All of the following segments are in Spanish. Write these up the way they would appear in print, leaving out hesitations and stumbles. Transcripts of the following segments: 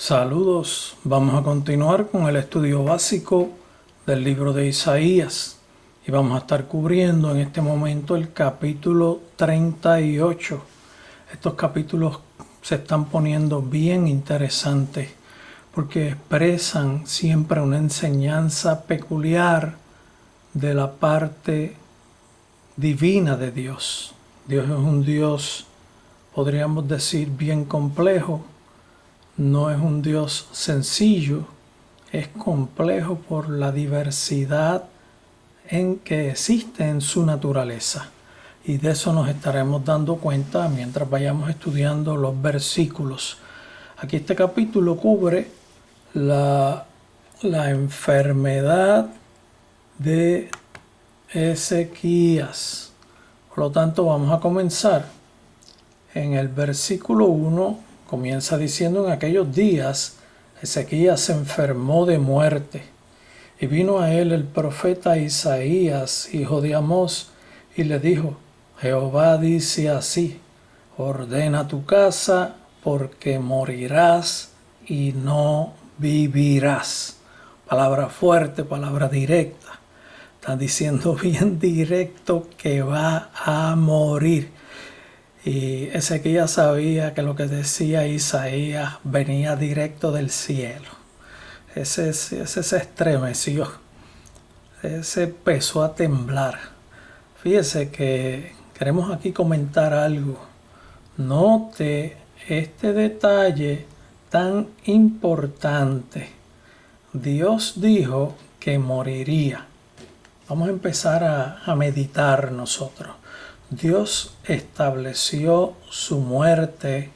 Saludos, vamos a continuar con el estudio básico del libro de Isaías y vamos a estar cubriendo en este momento el capítulo 38. Estos capítulos se están poniendo bien interesantes porque expresan siempre una enseñanza peculiar de la parte divina de Dios. Dios es un Dios, podríamos decir, bien complejo. No es un Dios sencillo, es complejo por la diversidad en que existe en su naturaleza. Y de eso nos estaremos dando cuenta mientras vayamos estudiando los versículos. Aquí este capítulo cubre la enfermedad de Ezequías. Por lo tanto, vamos a comenzar en el versículo 1. Comienza diciendo: en aquellos días Ezequías se enfermó de muerte, y vino a él el profeta Isaías, hijo de Amós, y le dijo: Jehová dice así: ordena tu casa, porque morirás y no vivirás. Palabra fuerte, palabra directa. Está diciendo bien directo que va a morir. Y Ezequías sabía que lo que decía Isaías venía directo del cielo. Ese se estremeció, ese empezó a temblar. Fíjese que queremos aquí comentar algo. Note este detalle tan importante. Dios dijo que moriría. Vamos a empezar a meditar nosotros. Dios estableció su muerte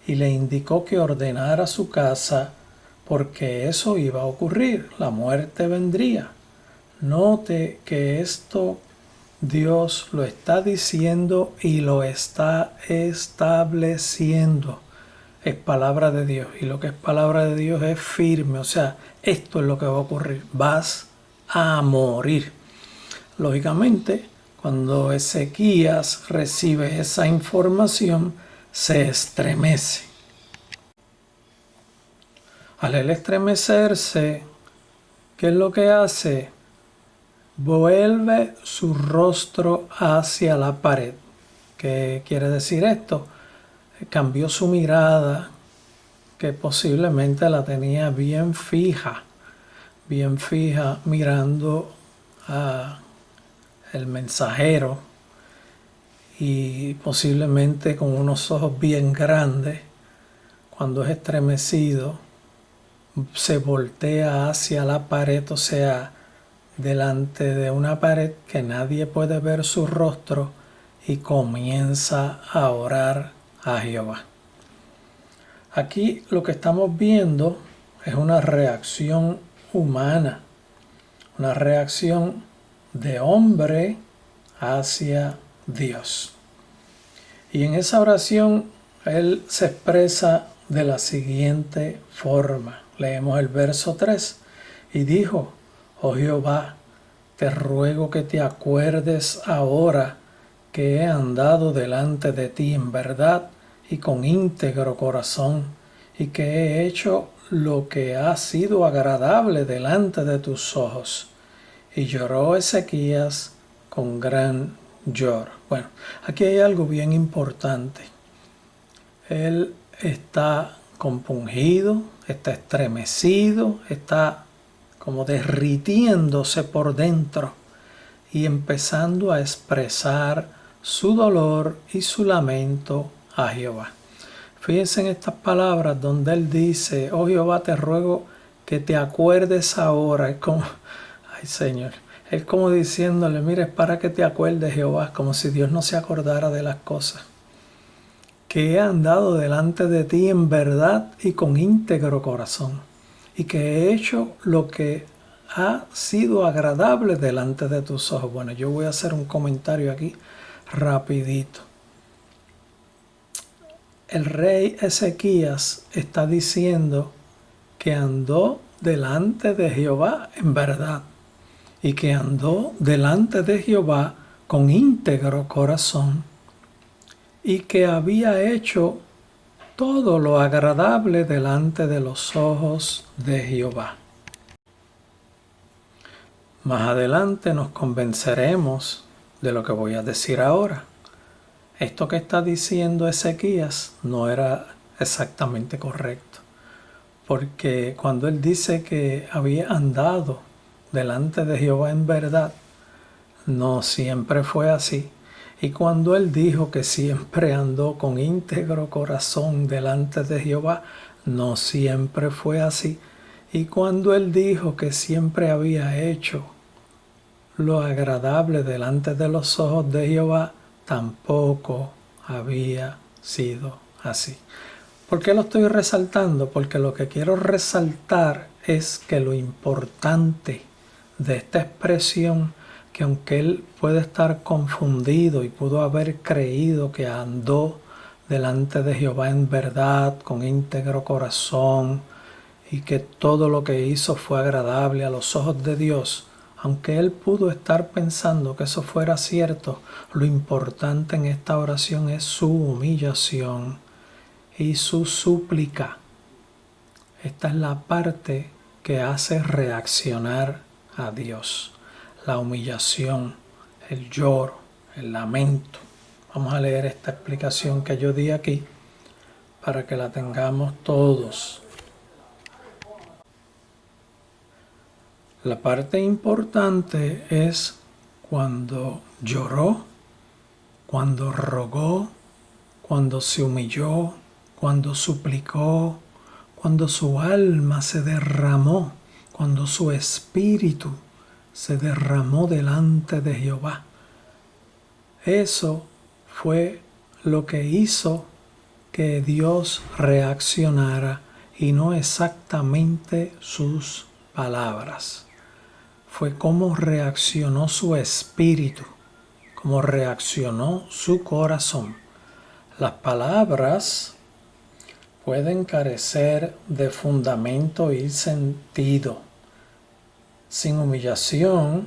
y le indicó que ordenara su casa porque eso iba a ocurrir, la muerte vendría. Note que esto Dios lo está diciendo y lo está estableciendo. Es palabra de Dios, y lo que es palabra de Dios es firme, o sea, esto es lo que va a ocurrir, vas a morir. Lógicamente, cuando Ezequías recibe esa información, se estremece. Al él estremecerse, ¿qué es lo que hace? Vuelve su rostro hacia la pared. ¿Qué quiere decir esto? Cambió su mirada, que posiblemente la tenía bien fija mirando a el mensajero, y posiblemente con unos ojos bien grandes. Cuando es estremecido, se voltea hacia la pared, o sea, delante de una pared que nadie puede ver su rostro, y comienza a orar a Jehová. Aquí lo que estamos viendo es una reacción humana, una reacción de hombre hacia Dios. Y en esa oración él se expresa de la siguiente forma. Leemos el verso 3. Y dijo: oh Jehová, te ruego que te acuerdes ahora que he andado delante de ti en verdad y con íntegro corazón, y que he hecho lo que ha sido agradable delante de tus ojos. Y lloró Ezequías con gran lloro. Bueno, aquí hay algo bien importante. Él está compungido, está estremecido, está como derritiéndose por dentro y empezando a expresar su dolor y su lamento a Jehová. Fíjense en estas palabras donde él dice: oh Jehová, te ruego que te acuerdes ahora. Es como, ay Señor, es como diciéndole: mire, es para que te acuerdes, Jehová, como si Dios no se acordara de las cosas. Que he andado delante de ti en verdad y con íntegro corazón, y que he hecho lo que ha sido agradable delante de tus ojos. Bueno, yo voy a hacer un comentario aquí rapidito. El rey Ezequías está diciendo que andó delante de Jehová en verdad, y que andó delante de Jehová con íntegro corazón, y que había hecho todo lo agradable delante de los ojos de Jehová. Más adelante nos convenceremos de lo que voy a decir ahora. Esto que está diciendo Ezequías no era exactamente correcto, porque cuando él dice que había andado delante de Jehová en verdad, no siempre fue así. Y cuando él dijo que siempre andó con íntegro corazón delante de Jehová, no siempre fue así. Y cuando él dijo que siempre había hecho lo agradable delante de los ojos de Jehová, tampoco había sido así. ¿Por qué lo estoy resaltando? Porque lo que quiero resaltar es que lo importante de esta expresión, que aunque él puede estar confundido y pudo haber creído que andó delante de Jehová en verdad, con íntegro corazón, y que todo lo que hizo fue agradable a los ojos de Dios, aunque él pudo estar pensando que eso fuera cierto, lo importante en esta oración es su humillación y su súplica. Esta es la parte que hace reaccionar a Dios. La humillación, el lloro, el lamento. Vamos a leer esta explicación que yo di aquí para que la tengamos todos. La parte importante es cuando lloró, cuando rogó, cuando se humilló, cuando suplicó, cuando su alma se derramó, cuando su espíritu se derramó delante de Jehová. Eso fue lo que hizo que Dios reaccionara y no exactamente sus palabras. Fue cómo reaccionó su espíritu, cómo reaccionó su corazón. Las palabras pueden carecer de fundamento y sentido. Sin humillación,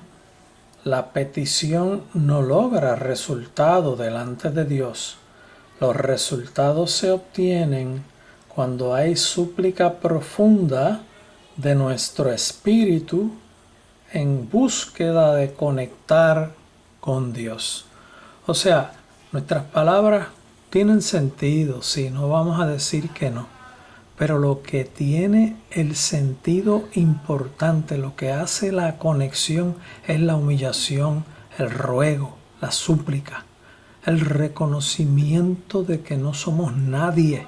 la petición no logra resultado delante de Dios. Los resultados se obtienen cuando hay súplica profunda de nuestro espíritu en búsqueda de conectar con Dios. O sea, nuestras palabras tienen sentido, sí, no vamos a decir que no. Pero lo que tiene el sentido importante, lo que hace la conexión, es la humillación, el ruego, la súplica, el reconocimiento de que no somos nadie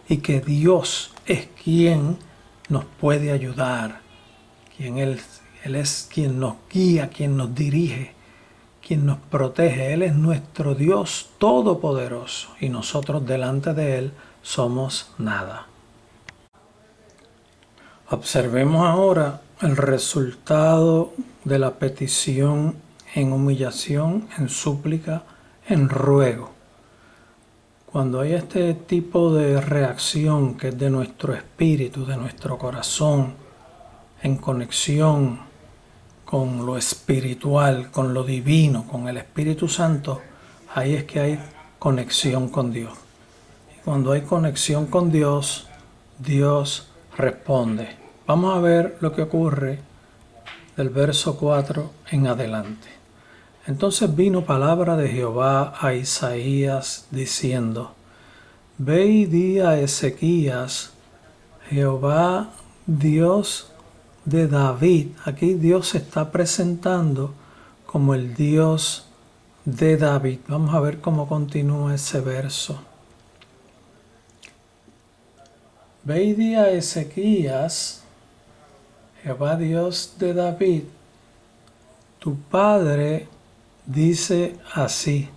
y que Dios es quien nos puede ayudar, quien Él es quien nos guía, quien nos dirige, quien nos protege. Él es nuestro Dios todopoderoso y nosotros delante de Él somos nada. Observemos ahora el resultado de la petición en humillación, en súplica, en ruego. Cuando hay este tipo de reacción que es de nuestro espíritu, de nuestro corazón, en conexión con lo espiritual, con lo divino, con el Espíritu Santo, ahí es que hay conexión con Dios. Y cuando hay conexión con Dios, Dios responde. Vamos a ver lo que ocurre del verso 4 en adelante. Entonces vino palabra de Jehová a Isaías diciendo: Ve y di a Ezequías, Jehová Dios de David. Aquí Dios se está presentando como el Dios de David. Vamos a ver cómo continúa ese verso. Ve y di a Ezequías, Jehová Dios de David, tu padre dice así: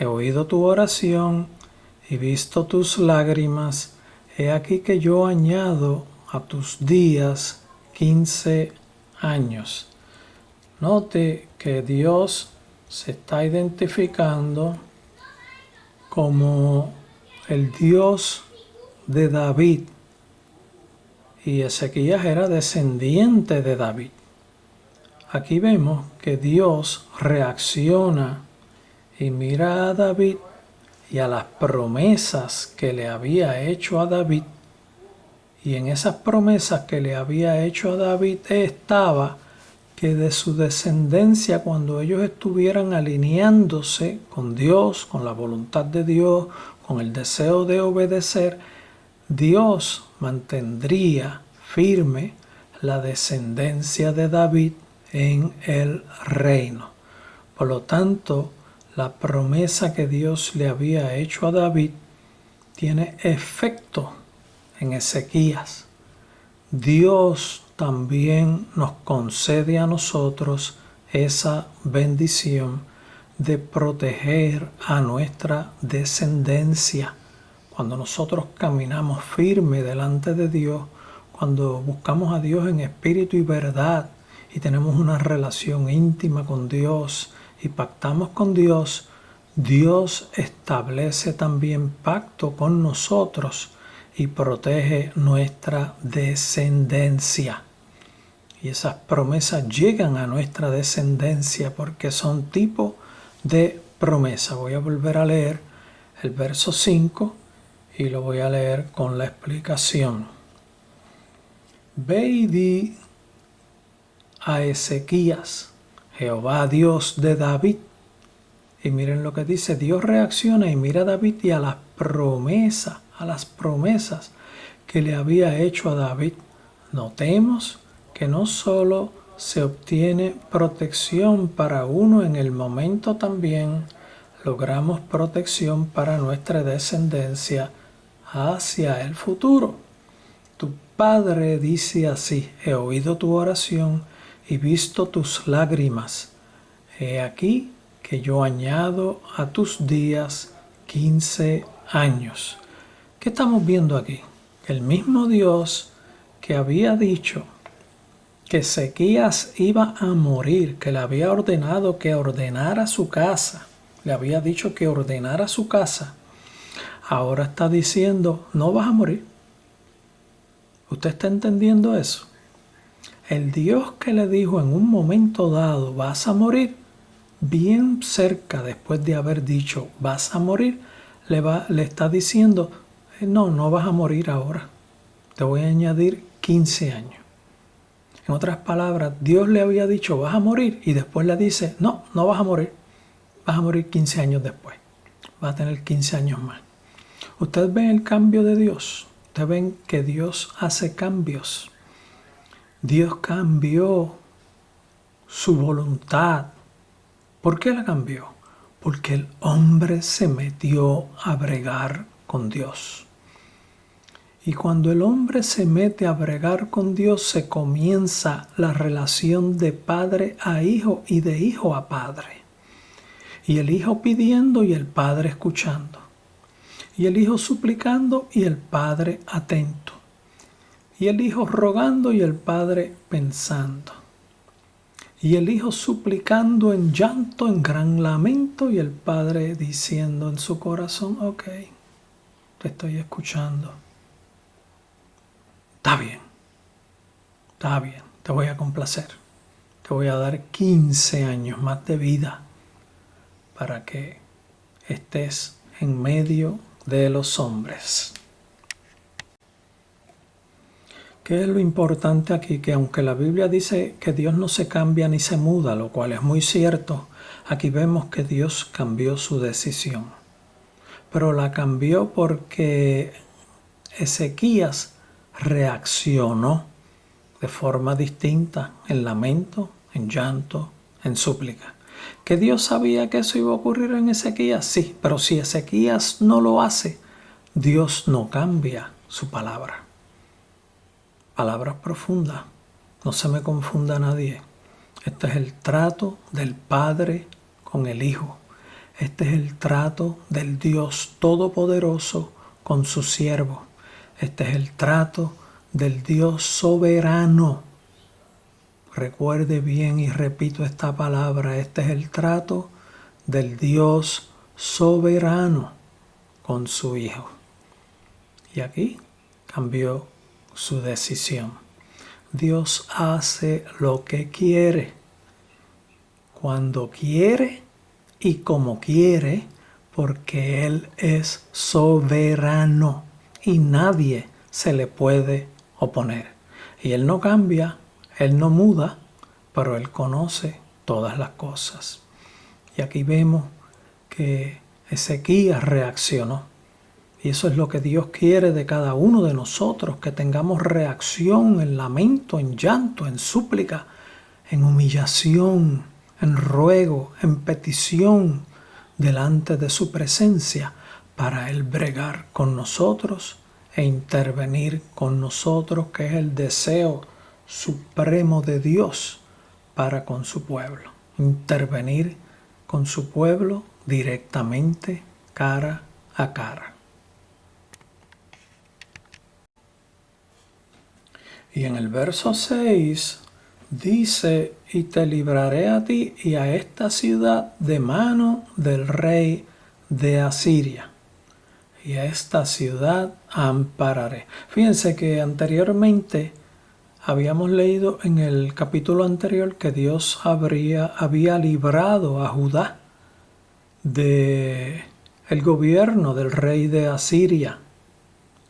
he oído tu oración y visto tus lágrimas. He aquí que yo añado a tus días 15 años. Note que Dios se está identificando como el Dios de David. Y Ezequías era descendiente de David. Aquí vemos que Dios reacciona y mira a David y a las promesas que le había hecho a David. Y en esas promesas que le había hecho a David estaba que de su descendencia, cuando ellos estuvieran alineándose con Dios, con la voluntad de Dios, con el deseo de obedecer, Dios mantendría firme la descendencia de David en el reino. Por lo tanto, la promesa que Dios le había hecho a David tiene efecto en Ezequías. Dios también nos concede a nosotros esa bendición de proteger a nuestra descendencia. Cuando nosotros caminamos firme delante de Dios, cuando buscamos a Dios en espíritu y verdad y tenemos una relación íntima con Dios y pactamos con Dios, Dios establece también pacto con nosotros y protege nuestra descendencia. Y esas promesas llegan a nuestra descendencia porque son tipo de promesa. Voy a volver a leer el verso 5 y lo voy a leer con la explicación. Ve y di a Ezequías, Jehová Dios de David. Y miren lo que dice, Dios reacciona y mira a David y a las promesas que le había hecho a David. Notemos que no solo se obtiene protección para uno en el momento, también logramos protección para nuestra descendencia hacia el futuro. Tu Padre dice así, he oído tu oración y visto tus lágrimas. He aquí que yo añado a tus días 15 años. ¿Qué estamos viendo aquí? El mismo Dios que había dicho que Ezequías iba a morir, que le había ordenado que ordenara su casa, le había dicho que ordenara su casa, ahora está diciendo, no vas a morir. ¿Usted está entendiendo eso? El Dios que le dijo en un momento dado, vas a morir, bien cerca después de haber dicho, vas a morir, le está diciendo, no vas a morir ahora. Te voy a añadir 15 años. En otras palabras, Dios le había dicho, vas a morir, y después le dice, no vas a morir. Vas a morir 15 años después. Vas a tener 15 años más. ¿Ustedes ven el cambio de Dios? ¿Ustedes ven que Dios hace cambios? Dios cambió su voluntad. ¿Por qué la cambió? Porque el hombre se metió a bregar con Dios. Y cuando el hombre se mete a bregar con Dios, se comienza la relación de padre a hijo y de hijo a padre. Y el hijo pidiendo y el padre escuchando. Y el hijo suplicando y el padre atento. Y el hijo rogando y el padre pensando. Y el hijo suplicando en llanto, en gran lamento, y el padre diciendo en su corazón, ok, te estoy escuchando. Está bien, te voy a complacer. Te voy a dar 15 años más de vida para que estés en medio de los hombres. ¿Qué es lo importante aquí? Que aunque la Biblia dice que Dios no se cambia ni se muda, lo cual es muy cierto, aquí vemos que Dios cambió su decisión. Pero la cambió porque Ezequías reaccionó de forma distinta, en lamento, en llanto, en súplica. ¿Que Dios sabía que eso iba a ocurrir en Ezequías? Sí, pero si Ezequías no lo hace, Dios no cambia su palabra. Palabras profundas, no se me confunda nadie. Este es el trato del Padre con el Hijo. Este es el trato del Dios Todopoderoso con su siervo. Este es el trato del Dios soberano. Recuerde bien y repito esta palabra. Este es el trato del Dios soberano con su Hijo. Y aquí cambió su decisión. Dios hace lo que quiere, cuando quiere y como quiere, porque Él es soberano y nadie se le puede oponer. Y Él no cambia, Él no muda, pero Él conoce todas las cosas. Y aquí vemos que Ezequías reaccionó. Y eso es lo que Dios quiere de cada uno de nosotros, que tengamos reacción en lamento, en llanto, en súplica, en humillación, en ruego, en petición delante de su presencia, para Él bregar con nosotros e intervenir con nosotros, que es el deseo supremo de Dios para con su pueblo. Intervenir con su pueblo directamente, cara a cara. Y en el verso 6 dice: y te libraré a ti y a esta ciudad de mano del rey de Asiria, y a esta ciudad ampararé. Fíjense que anteriormente habíamos leído en el capítulo anterior que Dios había librado a Judá de el gobierno del rey de Asiria.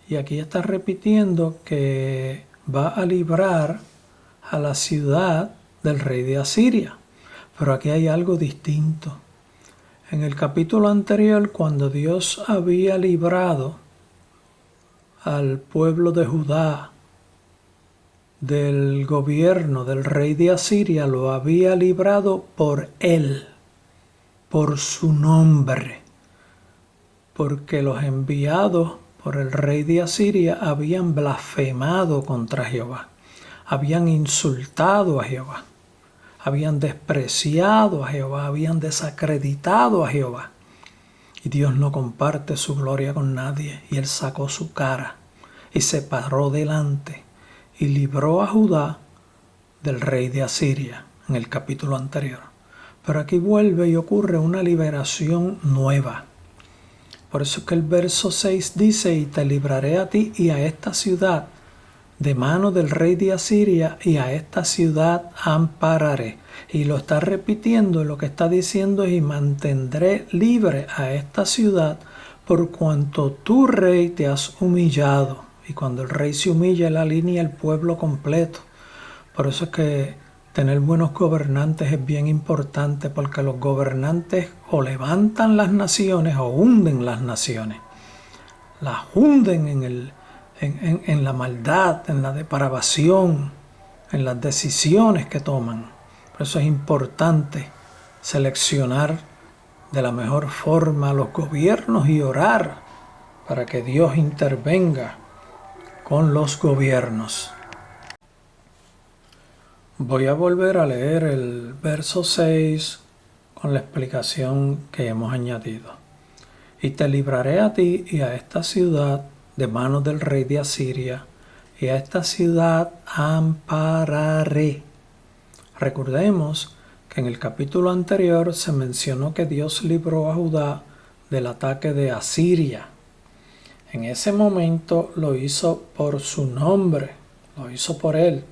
Y aquí está repitiendo que va a librar a la ciudad del rey de Asiria. Pero aquí hay algo distinto. En el capítulo anterior, cuando Dios había librado al pueblo de Judá del gobierno del rey de Asiria, lo había librado por Él, por su nombre, porque los enviados por el rey de Asiria habían blasfemado contra Jehová, habían insultado a Jehová, habían despreciado a Jehová, habían desacreditado a Jehová. Y Dios no comparte su gloria con nadie, y Él sacó su cara y se paró delante y libró a Judá del rey de Asiria en el capítulo anterior. Pero aquí vuelve y ocurre una liberación nueva. Por eso es que el verso 6 dice: y te libraré a ti y a esta ciudad de mano del rey de Asiria, y a esta ciudad ampararé. Y lo está repitiendo, lo que está diciendo es: y mantendré libre a esta ciudad por cuanto tu rey te has humillado. Y cuando el rey se humilla, él alinea el pueblo completo. Por eso es que tener buenos gobernantes es bien importante, porque los gobernantes o levantan las naciones o hunden las naciones. Las hunden en la maldad, en la depravación, en las decisiones que toman. Por eso es importante seleccionar de la mejor forma los gobiernos y orar para que Dios intervenga con los gobiernos. Voy a volver a leer el verso 6 con la explicación que hemos añadido. Y te libraré a ti y a esta ciudad de manos del rey de Asiria, y a esta ciudad ampararé. Recordemos que en el capítulo anterior se mencionó que Dios libró a Judá del ataque de Asiria. En ese momento lo hizo por su nombre, lo hizo por Él.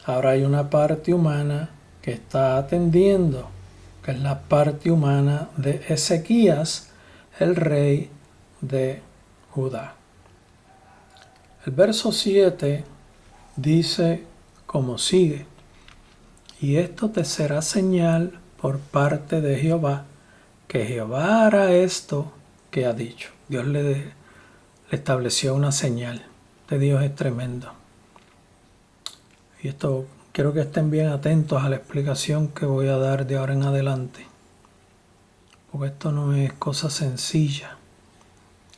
Ahora hay una parte humana que está atendiendo, que es la parte humana de Ezequías, el rey de Judá. El verso 7 dice como sigue: y esto te será señal por parte de Jehová, que Jehová hará esto que ha dicho. Dios le estableció una señal. De Dios es tremendo. Y esto quiero que estén bien atentos a la explicación que voy a dar de ahora en adelante, porque esto no es cosa sencilla.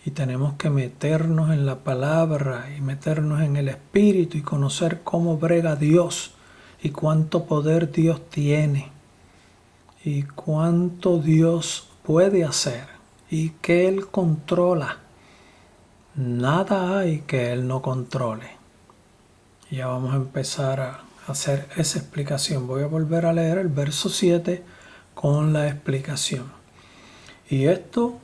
Y tenemos que meternos en la palabra y meternos en el Espíritu y conocer cómo brega Dios y cuánto poder Dios tiene y cuánto Dios puede hacer y que Él controla. Nada hay que Él no controle. Y ya vamos a empezar a hacer esa explicación. Voy a volver a leer el verso 7 con la explicación. Y esto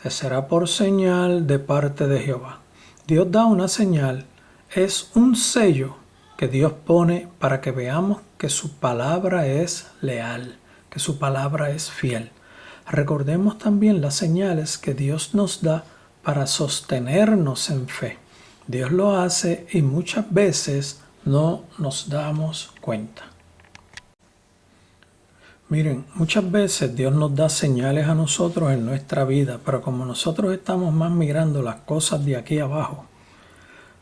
te será por señal de parte de Jehová. Dios da una señal, es un sello que Dios pone para que veamos que su palabra es leal, que su palabra es fiel. recordemos también las señales que Dios nos da para sostenernos en fe. Dios lo hace y muchas veces no nos damos cuenta. Miren, muchas veces Dios nos da señales a nosotros en nuestra vida, pero como nosotros estamos más mirando las cosas de aquí abajo,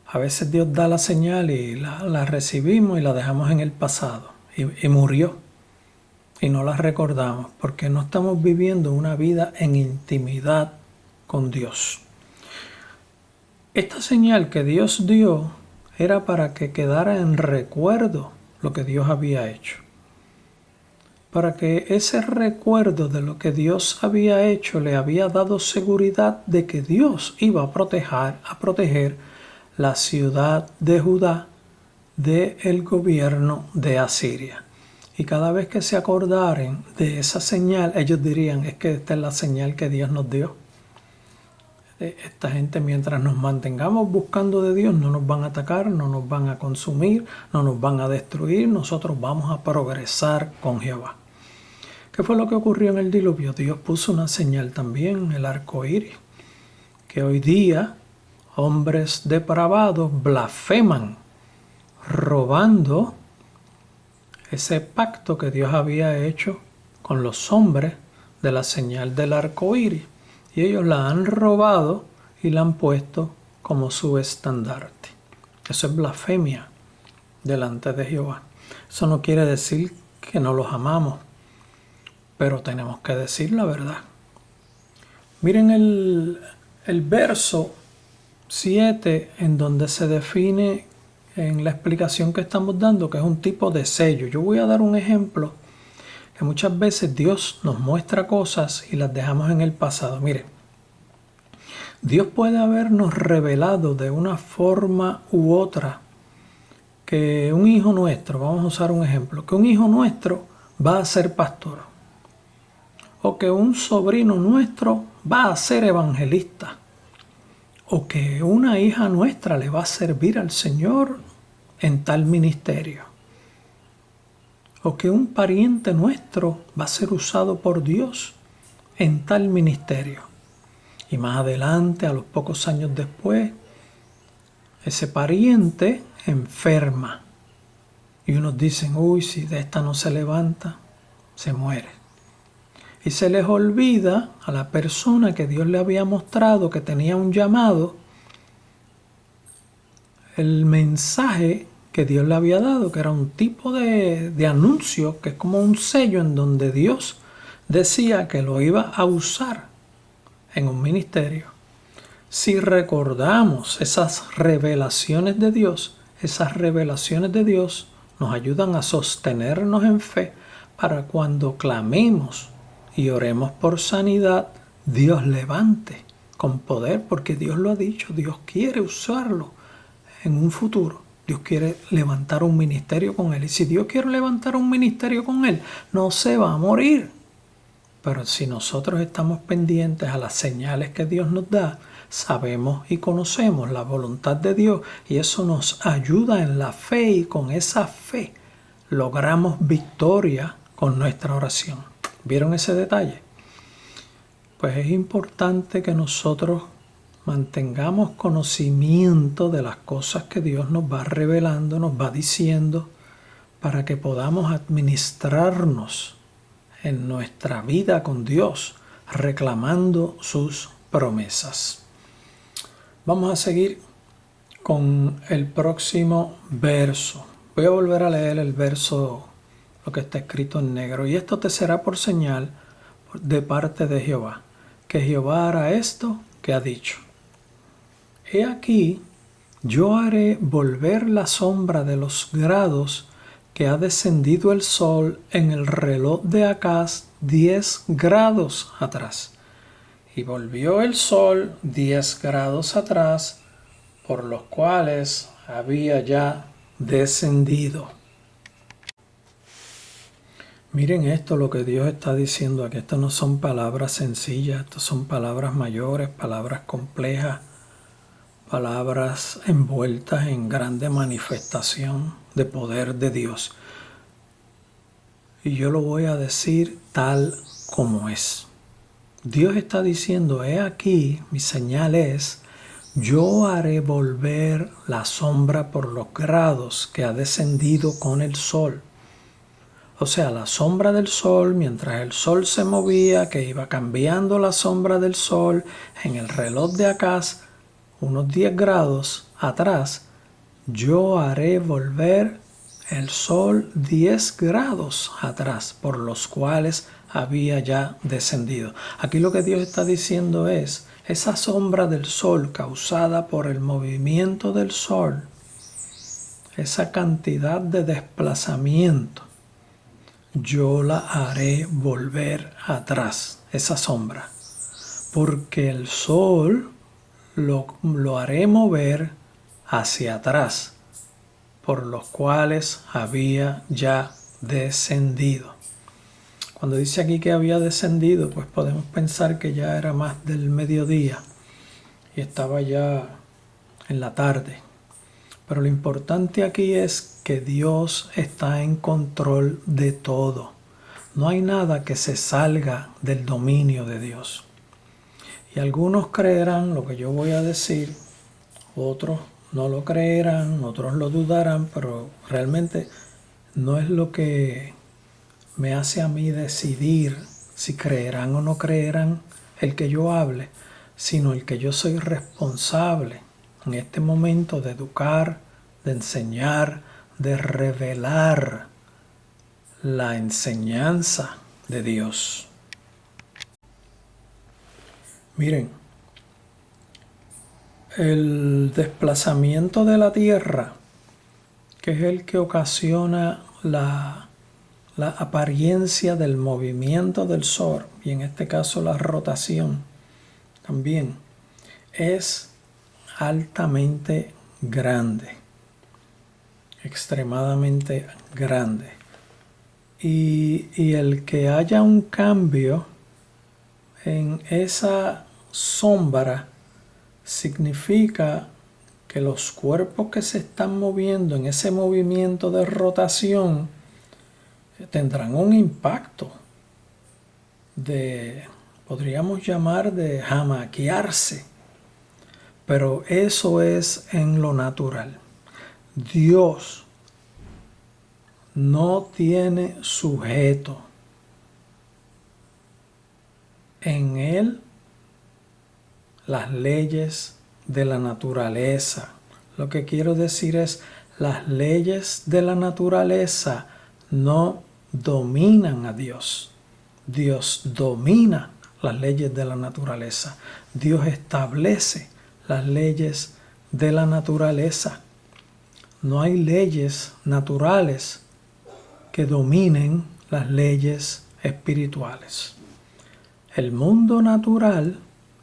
a veces Dios da la señal y la recibimos y la dejamos en el pasado y murió y no la recordamos porque no estamos viviendo una vida en intimidad con Dios. Esta señal que Dios dio era para que quedara en recuerdo lo que Dios había hecho. Para que ese recuerdo de lo que Dios había hecho le había dado seguridad de que Dios iba a proteger la ciudad de Judá del gobierno de Asiria. Y cada vez que se acordaren de esa señal, ellos dirían, es que esta es la señal que Dios nos dio. Esta gente, mientras nos mantengamos buscando de Dios, no nos van a atacar, no nos van a consumir, no nos van a destruir, nosotros vamos a progresar con Jehová. ¿Qué fue lo que ocurrió en el diluvio? Dios puso una señal también, el arco iris, que hoy día hombres depravados blasfeman, robando ese pacto que Dios había hecho con los hombres de la señal del arco iris. Y ellos la han robado y la han puesto como su estandarte. Eso es blasfemia delante de Jehová. Eso no quiere decir que no los amamos, pero tenemos que decir la verdad. Miren el verso 7 en donde se define en la explicación que estamos dando que es un tipo de sello. Yo voy a dar un ejemplo que muchas veces Dios nos muestra cosas y las dejamos en el pasado. Mire, Dios puede habernos revelado de una forma u otra que un hijo nuestro, vamos a usar un ejemplo, que un hijo nuestro va a ser pastor o que un sobrino nuestro va a ser evangelista o que una hija nuestra le va a servir al Señor en tal ministerio. O que un pariente nuestro va a ser usado por Dios en tal ministerio. Y más adelante, a los pocos años después, ese pariente enferma. Y unos dicen, uy, si de esta no se levanta, se muere. Y se les olvida a la persona que Dios le había mostrado que tenía un llamado, el mensaje que Dios le había dado, que era un tipo de anuncio, que es como un sello en donde Dios decía que lo iba a usar en un ministerio. Si recordamos esas revelaciones de Dios nos ayudan a sostenernos en fe para cuando clamemos y oremos por sanidad, Dios levante con poder, porque Dios lo ha dicho, Dios quiere usarlo en un futuro. Dios quiere levantar un ministerio con él. Y si Dios quiere levantar un ministerio con él, no se va a morir. Pero si nosotros estamos pendientes a las señales que Dios nos da, sabemos y conocemos la voluntad de Dios y eso nos ayuda en la fe y con esa fe logramos victoria con nuestra oración. ¿Vieron ese detalle? Pues es importante que nosotros mantengamos conocimiento de las cosas que Dios nos va revelando, nos va diciendo, para que podamos administrarnos en nuestra vida con Dios, reclamando sus promesas. Vamos a seguir con el próximo verso. Voy a volver a leer el verso, lo que está escrito en negro. Y esto te será por señal de parte de Jehová, que Jehová hará esto que ha dicho. He aquí, yo haré volver la sombra de los grados que ha descendido el sol en el reloj de Acaz 10 grados atrás. Y volvió el sol 10 grados atrás, por los cuales había ya descendido. Miren esto, lo que Dios está diciendo aquí. Estas no son palabras sencillas, estas son palabras mayores, palabras complejas, palabras envueltas en grande manifestación de poder de Dios. Y yo lo voy a decir tal como es. Dios está diciendo, he aquí, mi señal es, yo haré volver la sombra por los grados que ha descendido con el sol. O sea, la sombra del sol, mientras el sol se movía, que iba cambiando la sombra del sol en el reloj de Acaz, unos 10 grados atrás, yo haré volver el sol 10 grados atrás, por los cuales había ya descendido. Aquí lo que Dios está diciendo es, esa sombra del sol causada por el movimiento del sol, esa cantidad de desplazamiento, yo la haré volver atrás, esa sombra, porque el sol lo haré mover hacia atrás, por los cuales había ya descendido. Cuando dice aquí que había descendido, pues podemos pensar que ya era más del mediodía y estaba ya en la tarde. Pero lo importante aquí es que Dios está en control de todo. No hay nada que se salga del dominio de Dios. Y algunos creerán lo que yo voy a decir, otros no lo creerán, otros lo dudarán, pero realmente no es lo que me hace a mí decidir si creerán o no creerán el que yo hable, sino el que yo soy responsable en este momento de educar, de enseñar, de revelar la enseñanza de Dios. Miren, el desplazamiento de la Tierra, que es el que ocasiona la apariencia del movimiento del Sol, y en este caso la rotación también, es altamente grande, extremadamente grande. Y el que haya un cambio en esa sombra significa que los cuerpos que se están moviendo en ese movimiento de rotación tendrán un impacto podríamos llamar de jamaquearse, pero eso es en lo natural. Dios no tiene sujeto en él las leyes de la naturaleza. Lo que quiero decir es, las leyes de la naturaleza no dominan a Dios. Dios domina las leyes de la naturaleza. Dios establece las leyes de la naturaleza. No hay leyes naturales que dominen las leyes espirituales. El mundo natural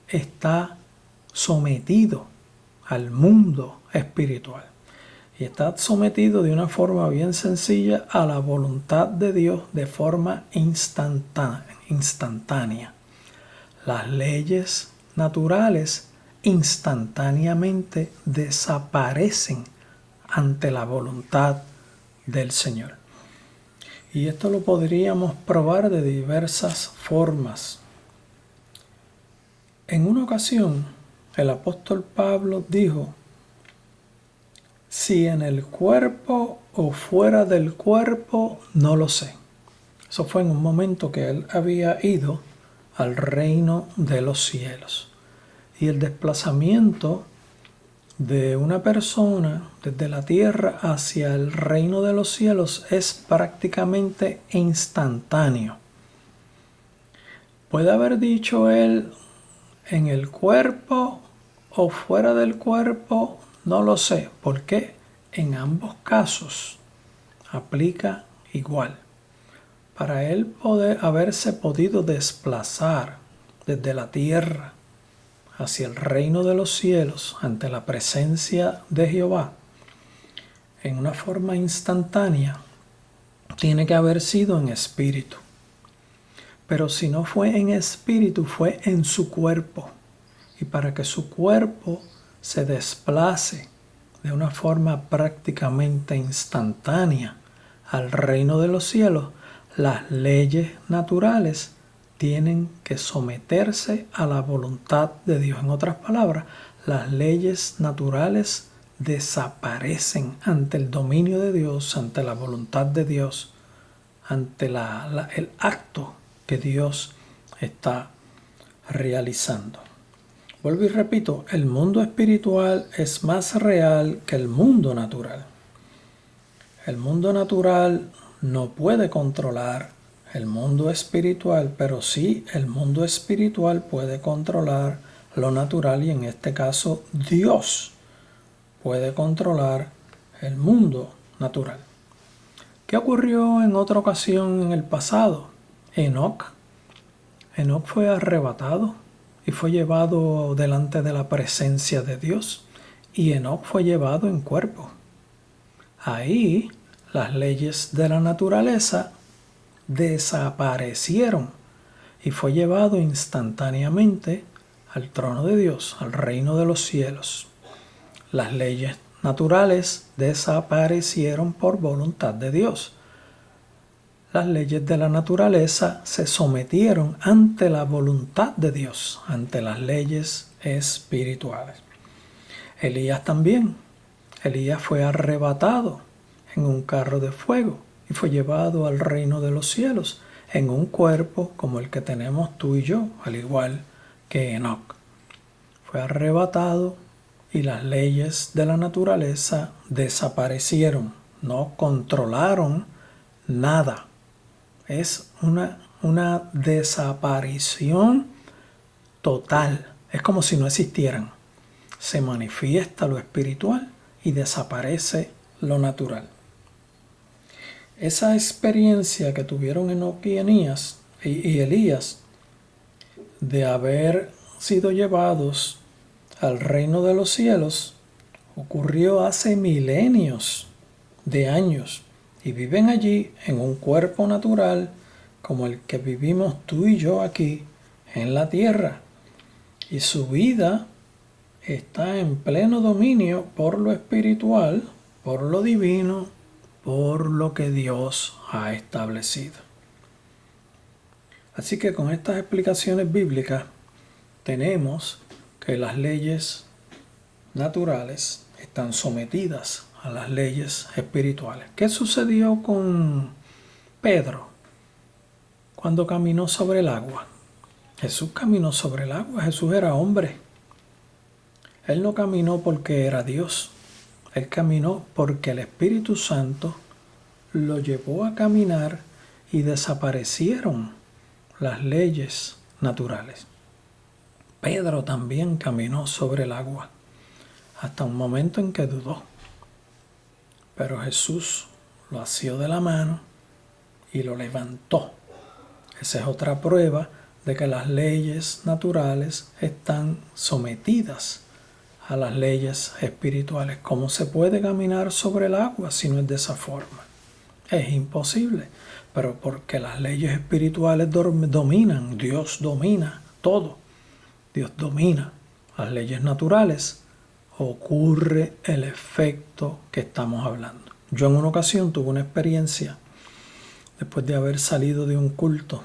está sometido al mundo espiritual y está sometido de una forma bien sencilla a la voluntad de Dios de forma instantánea. Las leyes naturales instantáneamente desaparecen ante la voluntad del Señor. Y esto lo podríamos probar de diversas formas. En una ocasión, el apóstol Pablo dijo, si en el cuerpo o fuera del cuerpo, no lo sé. Eso fue en un momento que él había ido al reino de los cielos. Y el desplazamiento de una persona desde la tierra hacia el reino de los cielos es prácticamente instantáneo. Puede haber dicho él en el cuerpo o fuera del cuerpo, no lo sé, porque en ambos casos aplica igual. Para él haberse podido desplazar desde la tierra hacia el reino de los cielos ante la presencia de Jehová en una forma instantánea, tiene que haber sido en espíritu. Pero si no fue en espíritu, fue en su cuerpo. Y para que su cuerpo se desplace de una forma prácticamente instantánea al reino de los cielos, las leyes naturales tienen que someterse a la voluntad de Dios. En otras palabras, las leyes naturales desaparecen ante el dominio de Dios, ante la voluntad de Dios, ante el acto que Dios está realizando. Vuelvo y repito, el mundo espiritual es más real que el mundo natural. El mundo natural no puede controlar el mundo espiritual, pero sí el mundo espiritual puede controlar lo natural, y en este caso Dios puede controlar el mundo natural. ¿Qué ocurrió en otra ocasión en el pasado? Enoc fue arrebatado y fue llevado delante de la presencia de Dios, y Enoc fue llevado en cuerpo. Ahí las leyes de la naturaleza desaparecieron y fue llevado instantáneamente al trono de Dios, al reino de los cielos. Las leyes naturales desaparecieron por voluntad de Dios. Las leyes de la naturaleza se sometieron ante la voluntad de Dios, ante las leyes espirituales. Elías también. Elías fue arrebatado en un carro de fuego y fue llevado al reino de los cielos en un cuerpo como el que tenemos tú y yo, al igual que Enoc. Fue arrebatado y las leyes de la naturaleza desaparecieron, no controlaron nada. Es una desaparición total. Es como si no existieran. Se manifiesta lo espiritual y desaparece lo natural. Esa experiencia que tuvieron Enoc y Elías de haber sido llevados al reino de los cielos ocurrió hace milenios de años, y viven allí en un cuerpo natural como el que vivimos tú y yo aquí en la tierra, y su vida está en pleno dominio por lo espiritual, por lo divino, por lo que Dios ha establecido. Así que con estas explicaciones bíblicas tenemos que las leyes naturales están sometidas a las leyes espirituales. ¿Qué sucedió con Pedro cuando caminó sobre el agua? Jesús caminó sobre el agua. Jesús era hombre. Él no caminó porque era Dios. Él caminó porque el Espíritu Santo lo llevó a caminar y desaparecieron las leyes naturales. Pedro también caminó sobre el agua hasta un momento en que dudó. Pero Jesús lo asió de la mano y lo levantó. Esa es otra prueba de que las leyes naturales están sometidas a las leyes espirituales. ¿Cómo se puede caminar sobre el agua si no es de esa forma? Es imposible, pero porque las leyes espirituales dominan, Dios domina todo. Dios domina las leyes naturales, ocurre el efecto que estamos hablando. Yo en una ocasión tuve una experiencia después de haber salido de un culto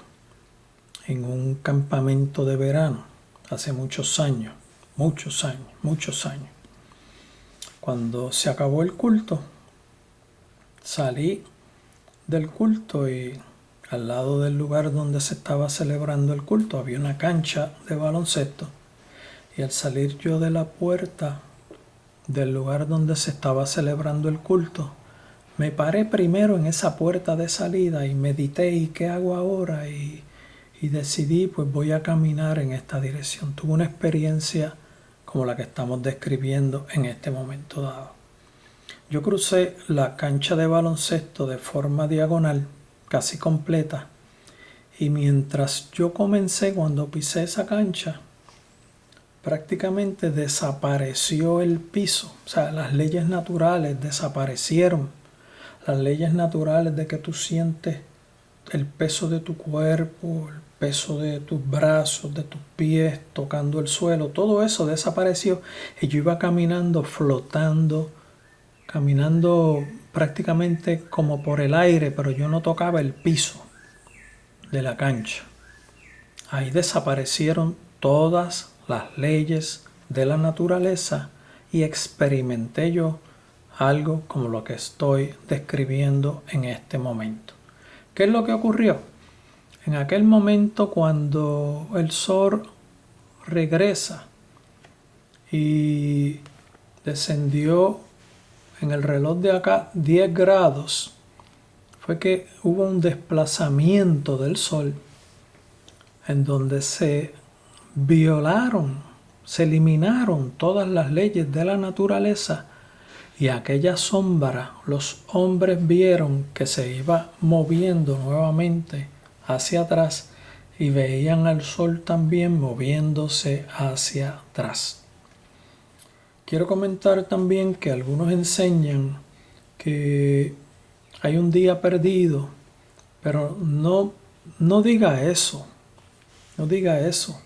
en un campamento de verano hace muchos años. Cuando se acabó el culto, salí del culto y al lado del lugar donde se estaba celebrando el culto había una cancha de baloncesto, y al salir yo de la puerta del lugar donde se estaba celebrando el culto, me paré primero en esa puerta de salida y medité, ¿y qué hago ahora? Y decidí, pues voy a caminar en esta dirección. Tuve una experiencia como la que estamos describiendo en este momento dado. Yo crucé la cancha de baloncesto de forma diagonal, casi completa, y mientras yo comencé, cuando pisé esa cancha, prácticamente desapareció el piso. O sea, las leyes naturales desaparecieron. Las leyes naturales de que tú sientes el peso de tu cuerpo, el peso de tus brazos, de tus pies tocando el suelo, todo eso desapareció, y yo iba caminando, flotando, caminando prácticamente como por el aire, pero yo no tocaba el piso de la cancha. Ahí desaparecieron todas las leyes de la naturaleza y experimenté yo algo como lo que estoy describiendo en este momento. ¿Qué es lo que ocurrió? En aquel momento cuando el sol regresa y descendió en el reloj de acá 10 grados, fue que hubo un desplazamiento del sol en donde se violaron, se eliminaron todas las leyes de la naturaleza, y aquella sombra los hombres vieron que se iba moviendo nuevamente hacia atrás y veían al sol también moviéndose hacia atrás. Quiero comentar también que algunos enseñan que hay un día perdido, pero no diga eso, no diga eso,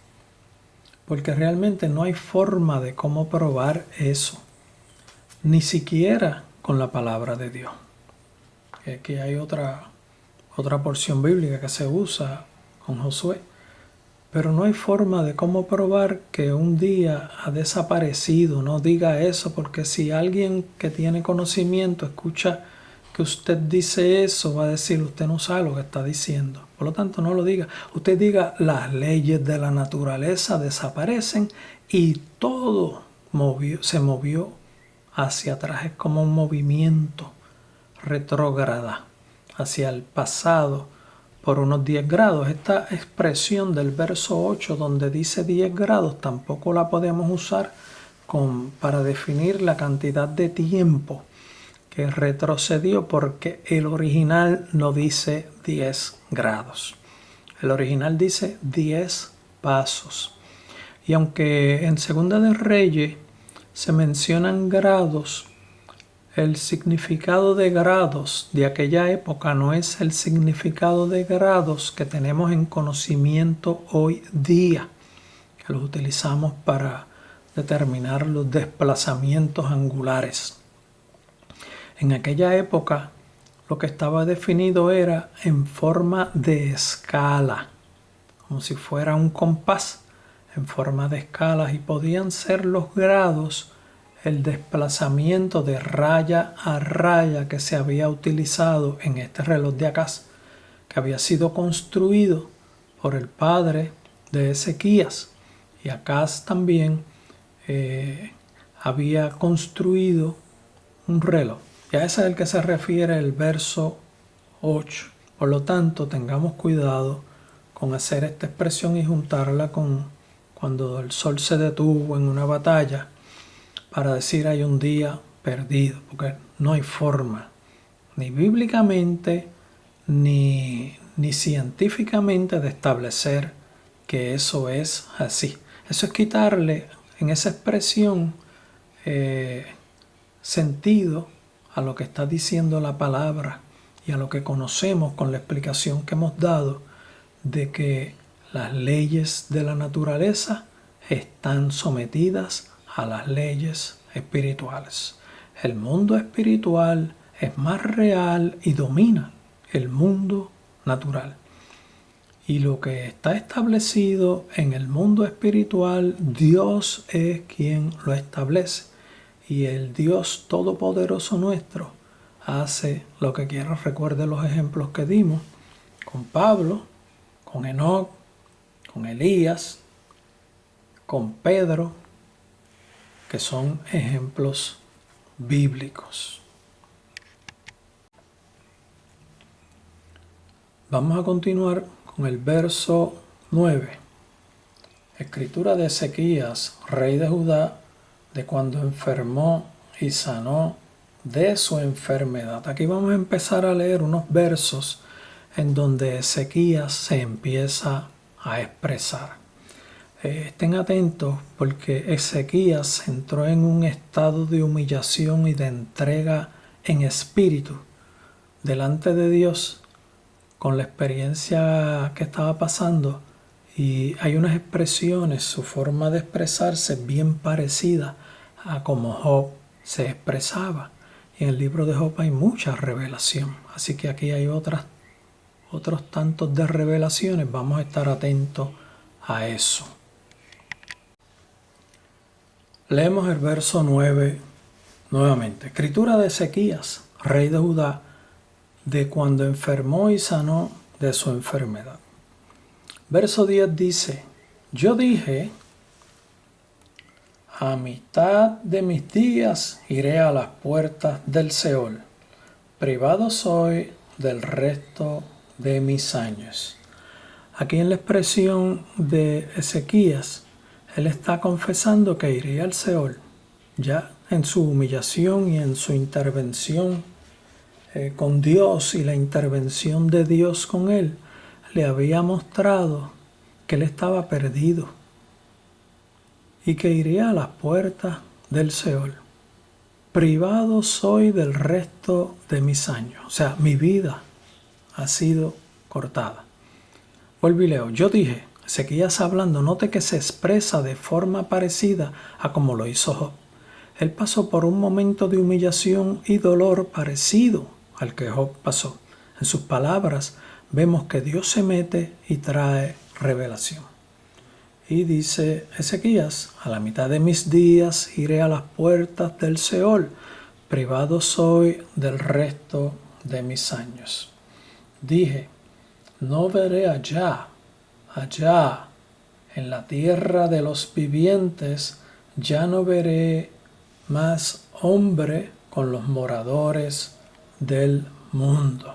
porque realmente no hay forma de cómo probar eso, ni siquiera con la palabra de Dios. Aquí hay otra porción bíblica que se usa con Josué, pero no hay forma de cómo probar que un día ha desaparecido. No diga eso, porque si alguien que tiene conocimiento escucha que usted dice eso, va a decir: usted no sabe lo que está diciendo. Por lo tanto, no lo diga. Usted diga: las leyes de la naturaleza desaparecen y todo se movió hacia atrás. Es como un movimiento retrógrada hacia el pasado por unos 10 grados. Esta expresión del verso 8 donde dice 10 grados tampoco la podemos usar para definir la cantidad de tiempo que retrocedió, porque el original no dice 10 grados. El original dice 10 pasos. Y aunque en Segunda de Reyes se mencionan grados, el significado de grados de aquella época no es el significado de grados que tenemos en conocimiento hoy día, que los utilizamos para determinar los desplazamientos angulares. En aquella época lo que estaba definido era en forma de escala, como si fuera un compás en forma de escalas, y podían ser los grados el desplazamiento de raya a raya que se había utilizado en este reloj de Acaz, que había sido construido por el padre de Ezequías. Y Acaz también había construido un reloj. Y a ese es el que se refiere el verso 8. Por lo tanto, tengamos cuidado con hacer esta expresión y juntarla con cuando el sol se detuvo en una batalla, para decir hay un día perdido, porque no hay forma, ni bíblicamente, ni científicamente, de establecer que eso es así. Eso es quitarle en esa expresión sentido a lo que está diciendo la palabra y a lo que conocemos con la explicación que hemos dado de que las leyes de la naturaleza están sometidas a las leyes espirituales. El mundo espiritual es más real y domina el mundo natural. Y lo que está establecido en el mundo espiritual, Dios es quien lo establece. Y el Dios todopoderoso nuestro hace lo que quiera. Recuerde los ejemplos que dimos con Pablo, con Enoc, con Elías, con Pedro, que son ejemplos bíblicos. Vamos a continuar con el verso 9. Escritura de Ezequías, rey de Judá, de cuando enfermó y sanó de su enfermedad. Aquí vamos a empezar a leer unos versos en donde Ezequías se empieza a expresar. Estén atentos, porque Ezequías entró en un estado de humillación y de entrega en espíritu delante de Dios con la experiencia que estaba pasando, y hay unas expresiones, su forma de expresarse bien parecida a como Job se expresaba. Y en el libro de Job hay mucha revelación, así que aquí hay otros tantos de revelaciones. Vamos a estar atentos a eso. Leemos el verso 9 nuevamente. Escritura de Ezequías, rey de Judá, de cuando enfermó y sanó de su enfermedad. Verso 10 dice: yo dije, a mitad de mis días iré a las puertas del Seol, privado soy del resto de mis años. Aquí en la expresión de Ezequías, él está confesando que iría al Seol. Ya en su humillación y en su intervención con Dios y la intervención de Dios con él, le había mostrado que él estaba perdido y que iría a las puertas del Seol. Privado soy del resto de mis años. O sea, mi vida ha sido cortada. Vuelvo y leo. Yo dije, Ezequías hablando, note que se expresa de forma parecida a como lo hizo Job. Él pasó por un momento de humillación y dolor parecido al que Job pasó. En sus palabras vemos que Dios se mete y trae revelación. Y dice Ezequías, a la mitad de mis días iré a las puertas del Seol, privado soy del resto de mis años. Dije, no veré allá, en la tierra de los vivientes, ya no veré más hombre con los moradores del mundo.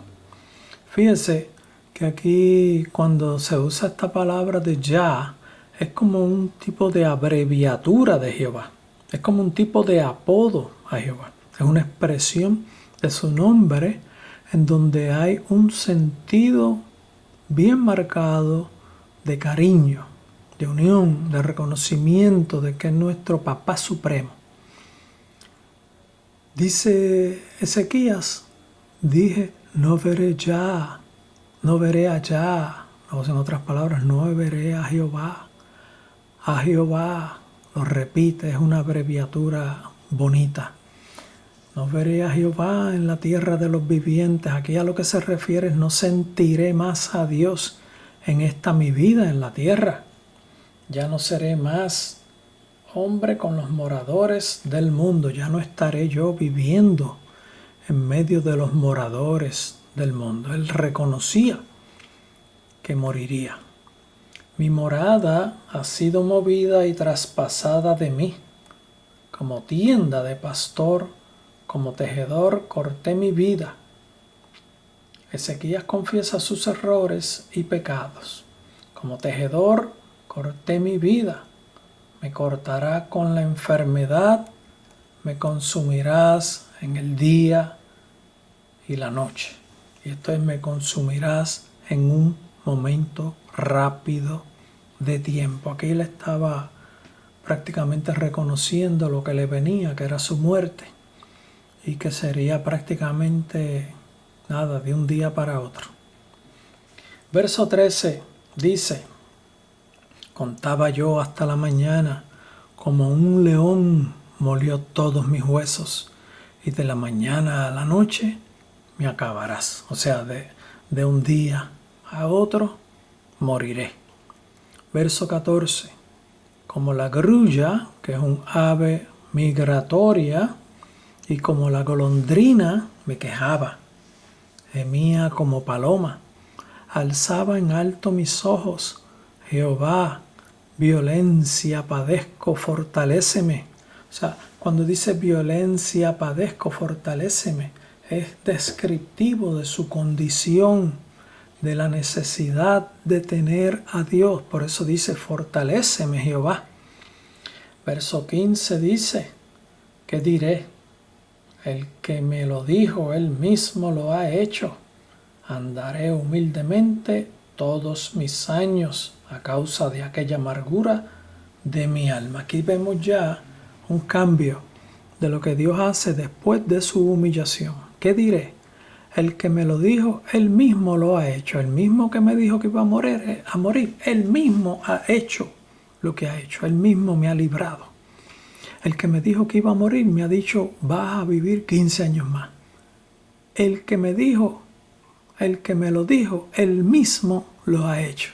Fíjense que aquí cuando se usa esta palabra de ya, es como un tipo de abreviatura de Jehová. Es como un tipo de apodo a Jehová. Es una expresión de su nombre en donde hay un sentido bien marcado de cariño, de unión, de reconocimiento de que es nuestro Papá Supremo. Dice Ezequías, dije, no veré ya, no veré allá. O en otras palabras, no veré a Jehová. A Jehová, lo repite, es una abreviatura bonita. No veré a Jehová en la tierra de los vivientes. Aquí a lo que se refiere es no sentiré más a Dios en esta mi vida en la tierra. Ya no seré más hombre con los moradores del mundo. Ya no estaré yo viviendo en medio de los moradores del mundo. Él reconocía que moriría. Mi morada ha sido movida y traspasada de mí. Como tienda de pastor, como tejedor, corté mi vida. Ezequías confiesa sus errores y pecados. Como tejedor, corté mi vida. Me cortará con la enfermedad, me consumirás en el día y la noche. Y esto es, me consumirás en un momento rápido de tiempo. Aquí él estaba prácticamente reconociendo lo que le venía, que era su muerte, y que sería prácticamente nada, de un día para otro. Verso 13 dice, contaba yo hasta la mañana, como un león molió todos mis huesos, y de la mañana a la noche me acabarás. O sea, de un día a otro moriré. Verso 14. Como la grulla, que es un ave migratoria, y como la golondrina me quejaba, gemía como paloma, alzaba en alto mis ojos, Jehová, violencia padezco, fortaléceme. O sea, cuando dice violencia padezco, fortaléceme, es descriptivo de su condición, de la necesidad de tener a Dios. Por eso dice, fortaléceme Jehová. Verso 15 dice, ¿qué diré? El que me lo dijo, él mismo lo ha hecho. Andaré humildemente todos mis años a causa de aquella amargura de mi alma. Aquí vemos ya un cambio de lo que Dios hace después de su humillación. ¿Qué diré? El que me lo dijo, él mismo lo ha hecho. El mismo que me dijo que iba a morir, él mismo ha hecho lo que ha hecho. Él mismo me ha librado. El que me dijo que iba a morir me ha dicho, vas a vivir 15 años más. El que me lo dijo, él mismo lo ha hecho.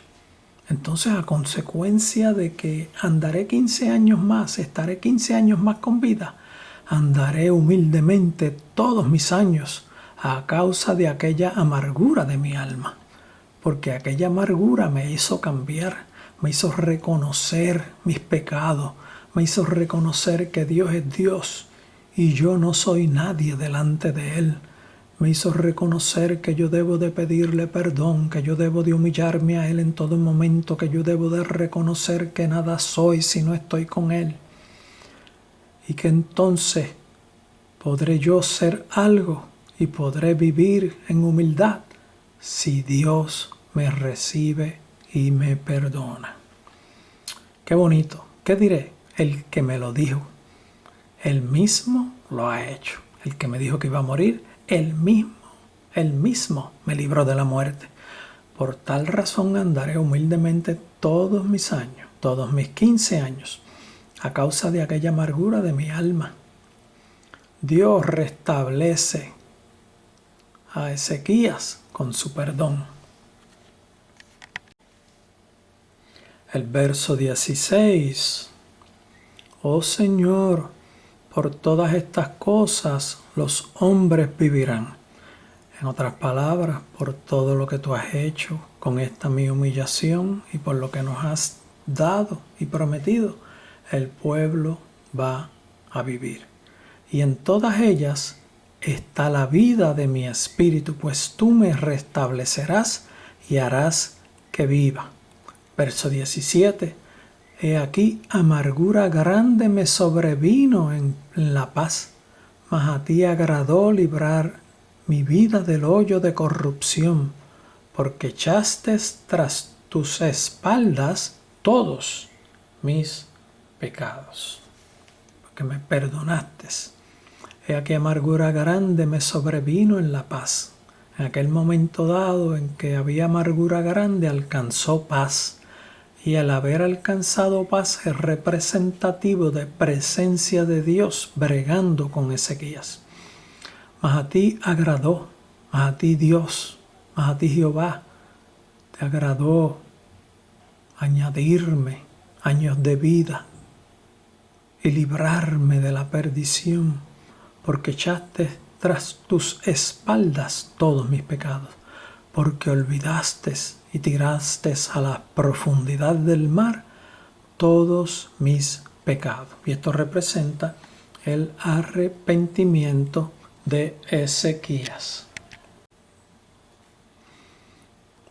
Entonces, a consecuencia de que andaré 15 años más, estaré 15 años más con vida, andaré humildemente todos mis años a causa de aquella amargura de mi alma. Porque aquella amargura me hizo cambiar, me hizo reconocer mis pecados, me hizo reconocer que Dios es Dios y yo no soy nadie delante de Él. Me hizo reconocer que yo debo de pedirle perdón, que yo debo de humillarme a Él en todo momento, que yo debo de reconocer que nada soy si no estoy con Él. Y que entonces podré yo ser algo y podré vivir en humildad si Dios me recibe y me perdona. Qué bonito. ¿Qué diré? El que me lo dijo, él mismo lo ha hecho. El que me dijo que iba a morir, él mismo me libró de la muerte. Por tal razón andaré humildemente todos mis años, todos mis 15 años, a causa de aquella amargura de mi alma. Dios restablece a Ezequías con su perdón. El verso 16. Oh Señor, por todas estas cosas los hombres vivirán. En otras palabras, por todo lo que tú has hecho con esta mi humillación y por lo que nos has dado y prometido, el pueblo va a vivir. Y en todas ellas está la vida de mi espíritu, pues tú me restablecerás y harás que viva. Verso 17. He aquí amargura grande me sobrevino en la paz, mas a ti agradó librar mi vida del hoyo de corrupción, porque echaste tras tus espaldas todos mis pecados, porque me perdonaste. He aquí amargura grande me sobrevino en la paz. En aquel momento dado en que había amargura grande, alcanzó paz. Y al haber alcanzado paz es representativo de presencia de Dios bregando con Ezequías. Mas a ti agradó, mas a ti Dios, mas a ti Jehová, te agradó añadirme años de vida y librarme de la perdición, porque echaste tras tus espaldas todos mis pecados, porque olvidaste y tiraste a la profundidad del mar todos mis pecados. Y esto representa el arrepentimiento de Ezequías.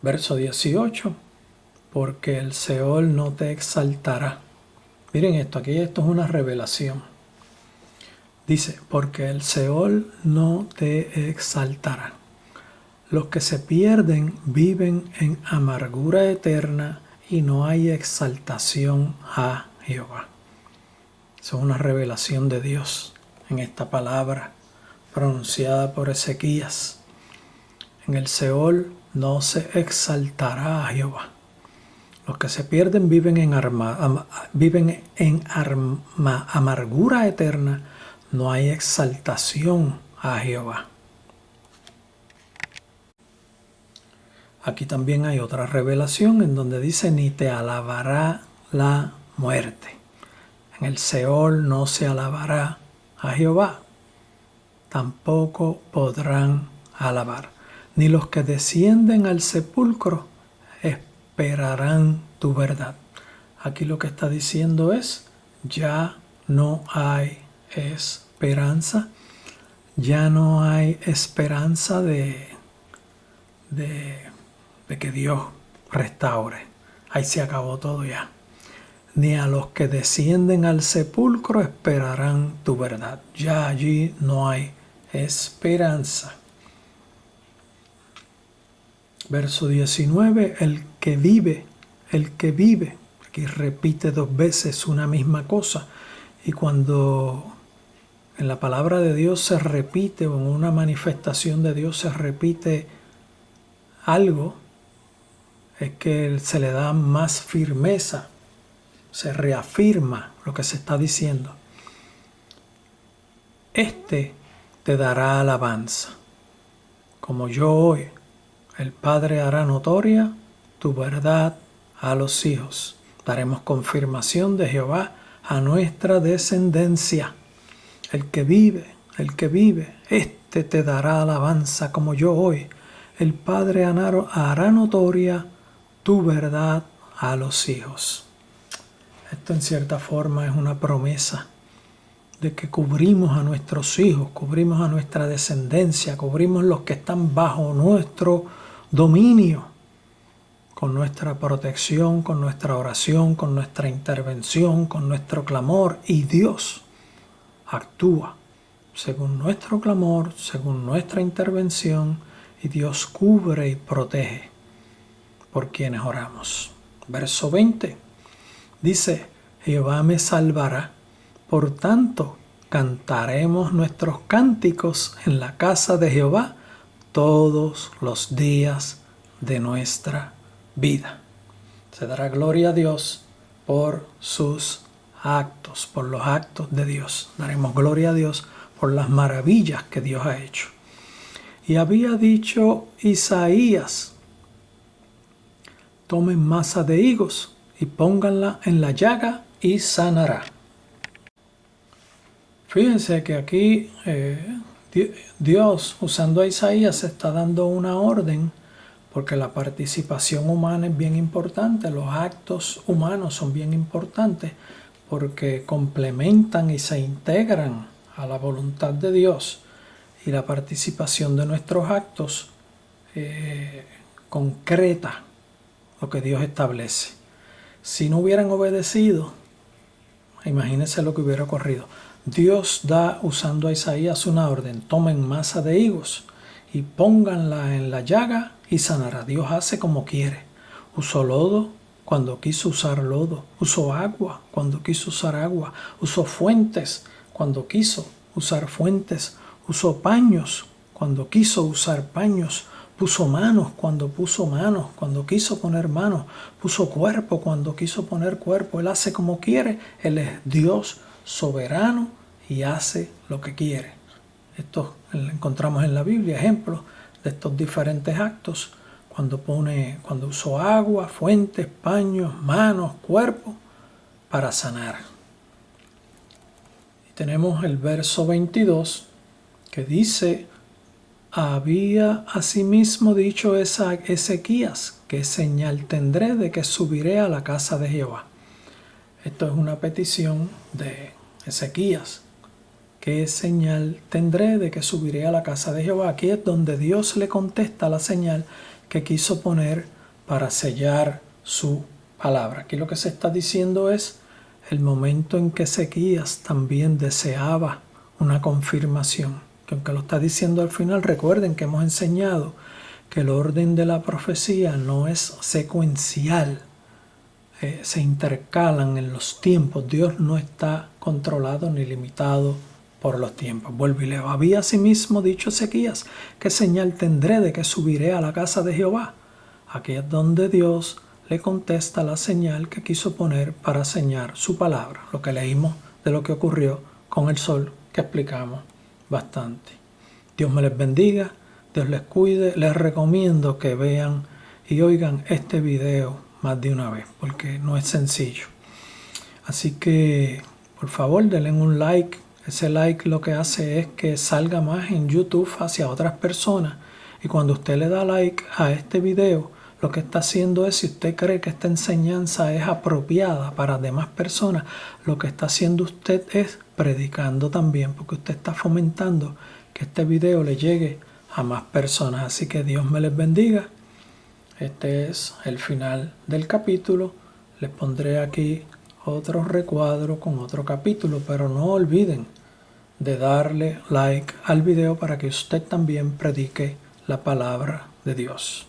Verso 18. Porque el Seol no te exaltará. Miren esto, aquí esto es una revelación. Dice, porque el Seol no te exaltará. Los que se pierden viven en amargura eterna y no hay exaltación a Jehová. Eso es una revelación de Dios en esta palabra pronunciada por Ezequías. En el Seol no se exaltará a Jehová. Los que se pierden viven en amargura eterna, no hay exaltación a Jehová. Aquí también hay otra revelación en donde dice, ni te alabará la muerte. En el Seol no se alabará a Jehová, tampoco podrán alabar. Ni los que descienden al sepulcro esperarán tu verdad. Aquí lo que está diciendo es, ya no hay esperanza, ya no hay esperanza de que Dios restaure. Ahí se acabó todo ya. Ni a los que descienden al sepulcro esperarán tu verdad. Ya allí no hay esperanza. Verso 19, el que vive, aquí repite 2 veces una misma cosa. Y cuando en la palabra de Dios se repite, o en una manifestación de Dios se repite algo, es que se le da más firmeza, se reafirma lo que se está diciendo. Este te dará alabanza, como yo hoy. El Padre hará notoria tu verdad a los hijos. Daremos confirmación de Jehová a nuestra descendencia. El que vive, este te dará alabanza como yo hoy. El Padre hará notoria tu verdad a los hijos. Esto en cierta forma es una promesa de que cubrimos a nuestros hijos, cubrimos a nuestra descendencia, cubrimos los que están bajo nuestro dominio, con nuestra protección, con nuestra oración, con nuestra intervención, con nuestro clamor, y Dios actúa según nuestro clamor, según nuestra intervención, y Dios cubre y protege por quienes oramos. Verso 20 dice: Jehová me salvará, por tanto cantaremos nuestros cánticos en la casa de Jehová todos los días de nuestra vida. Se dará gloria a Dios por sus actos, por los actos de Dios. Daremos gloria a Dios por las maravillas que Dios ha hecho. Y había dicho Isaías: tomen masa de higos y pónganla en la llaga y sanará. Fíjense que aquí Dios, usando a Isaías, está dando una orden, porque la participación humana es bien importante, los actos humanos son bien importantes, porque complementan y se integran a la voluntad de Dios, y la participación de nuestros actos concreta lo que Dios establece. Si no hubieran obedecido, imagínense lo que hubiera ocurrido. Dios da, usando a Isaías, una orden: tomen masa de higos y pónganla en la llaga y sanará. Dios hace como quiere. Usó lodo cuando quiso usar lodo, usó agua cuando quiso usar agua, usó fuentes cuando quiso usar fuentes, usó paños cuando quiso usar paños, puso manos cuando puso manos, cuando quiso poner manos, puso cuerpo cuando quiso poner cuerpo. Él hace como quiere. Él es Dios soberano y hace lo que quiere. Esto encontramos en la Biblia ejemplos de estos diferentes actos, cuando usó agua, fuentes, paños, manos, cuerpo para sanar. Y tenemos el verso 22 que dice: había asimismo dicho Ezequías: ¿qué señal tendré de que subiré a la casa de Jehová? Esto es una petición de Ezequías. ¿Qué señal tendré de que subiré a la casa de Jehová? Aquí es donde Dios le contesta la señal que quiso poner para sellar su palabra. Aquí lo que se está diciendo es el momento en que Ezequías también deseaba una confirmación. Que aunque lo está diciendo al final, recuerden que hemos enseñado que el orden de la profecía no es secuencial. Se intercalan en los tiempos. Dios no está controlado ni limitado por los tiempos. Vuelvo y leo: había asimismo dicho Ezequías: ¿qué señal tendré de que subiré a la casa de Jehová? Aquí es donde Dios le contesta la señal que quiso poner para sellar su palabra. Lo que leímos de lo que ocurrió con el sol, que explicamos bastante. Dios me les bendiga, Dios les cuide. Les recomiendo que vean y oigan este video más de una vez, porque no es sencillo. Así que, por favor, denle un like. Ese like lo que hace es que salga más en YouTube hacia otras personas. Y cuando usted le da like a este video, lo que está haciendo es, si usted cree que esta enseñanza es apropiada para demás personas, lo que está haciendo usted es predicando también, porque usted está fomentando que este video le llegue a más personas. Así que Dios me les bendiga. Este es el final del capítulo. Les pondré aquí otro recuadro con otro capítulo, pero no olviden de darle like al video para que usted también predique la palabra de Dios.